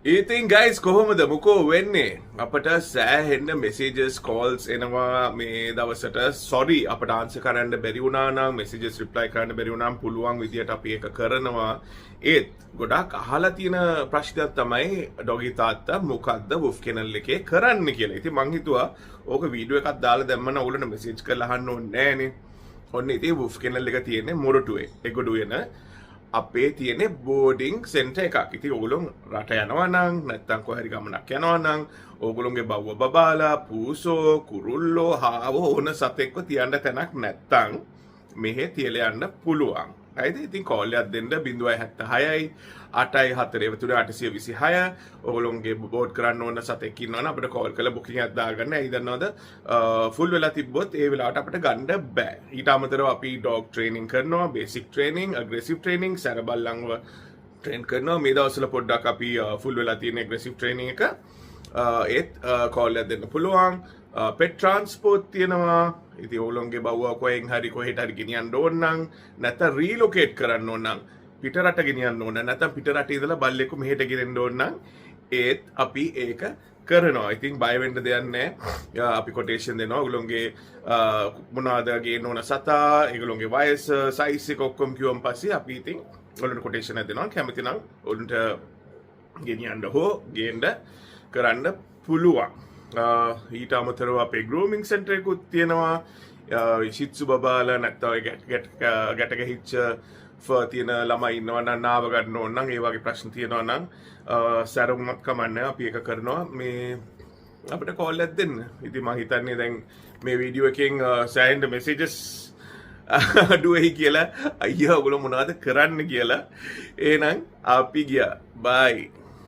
ඉතින් ගයිස් කොහොමද මොකෝ වෙන්නේ අපට සෑහෙන්න මෙසේජස් කෝල්ස් එනවා මේ දවසට සොරි අපට ආන්සර් කරන්න බැරි වුණා නම් මෙසේජස් රිප්ලයි කරන්න බැරි වුණා නම් පුළුවන් විදියට අපි ඒක කරනවා ඒත් ගොඩක් අහලා තියෙන ප්‍රශ්නයක් තමයි ඩොගි තාත්තා මොකද්ද වුෆ් කෙනල් එකේ කරන්න කියලා. ඉතින් මං හිතුවා ඕක වීඩියෝ එකක් දාලා දැම්මම ඕගොල්ලන්ට මෙසේජ් කරලා අහන්න ඕනේ නෑනේ. ඔන්න ඉතින් වුෆ් කෙනල් එක තියෙන්නේ මොරටුවේ එගොඩු වෙන අපේ තියෙන බෝඩිං සෙන්ටර් එකක්. ඉතින් ඕගොල්ලෝ රට යනවා නම් නැත්නම් කොහේ හරි ගමනක් යනවා නම් ඕගොල්ලෝගේ බව්ව බබාලා පූසෝ කුරුල්ලෝ හාවෝ ඕන සතෙක්ව තියන්න තැනක් නැත්නම් මෙහෙ තියලා යන්න පුළුවන්. හරිද? ඉතින් කෝල් එකක් දෙන්න 076යි 8යි 4 වතුරේ 826 ඕගොල්ලෝගේ බෝඩ් කරන්න ඕන සතෙක් ඉන්නවනම් අපිට කෝල් කරලා බුකින් එකක් දාගන්න. ඇයි දන්නවද? ෆුල් වෙලා තිබ්බොත් ඒ වෙලාවට අපිට ගන්න බෑ. ඊට අමතරව අපි ඩොග් ට්‍රේනින් කරනවා, බේසික් ට්‍රේනින්, අග්‍රෙසිව් ට්‍රේනින්, සැරබල්ලන්ව ට්‍රේන් කරනවා. මේ දවස්වල පොඩ්ඩක් අපි ෆුල් වෙලා තියෙන අග්‍රෙසිව් ට්‍රේනින් එක ඒත් කෝල් එකක් දෙන්න පුළුවන්. පෙට් ට්‍රාන්ස්පෝර්ට් තියෙනවා. ඉතින් ඕගොල්ලෝගේ බව්වා කොහෙන් හරි කොහෙට හරි ගෙනියන්න ඕන නම් නැත්නම් රීලොකේට් කරන්න ඕන නම් පිට රට ගෙනියන්න ඕන නැත්නම් පිට රටේ ඉඳලා බල්ලෙකු මෙහෙට ගෙනෙන්න ඕන නම් ඒත් අපි ඒක කරනවා. ඉතින් බය වෙන්න දෙයක් නැහැ. අපි කොටේෂන් දෙනවා. ඔයගොල්ලෝගේ මොනවාද ගේන්න ඕන සතා, ඒගොල්ලෝගේ වයස, සයිස් එක ඔක්කොම කිව්වන් පස්සේ අපි ඉතින් ඔයගොල්ලන්ට කොටේෂන් එක දෙනවා. කැමති නම් ඔයගොල්ලන්ට ගෙනියන්න හෝ ගේන්න කරන්න පුළුවන්. ඊට අමතරව අපේ ග්‍රූමින් සෙන්ටර් එකකුත් තියෙනවා. ශිත්සු බබාලා නැත්නම් ගැට ගැහිච්ච ෆර් තියෙන ළමයි ඉන්නවා නම් නාව ගන්න ඕන නම් ඒ වගේ ප්‍රශ්න තියෙනවා නම් සැරමුණක් කමන්නේ අපි ඒක කරනවා. මේ අපිට කෝල් එකක් දෙන්න. ඉතින් මම හිතන්නේ දැන් මේ වීඩියෝ එකෙන් සෑහෙන මෙසේජස් අඩුවයි කියලා අයියා ඔයගොල්ලෝ මොනවද කරන්න කියලා. එහෙනම් අපි ගියා. බයි.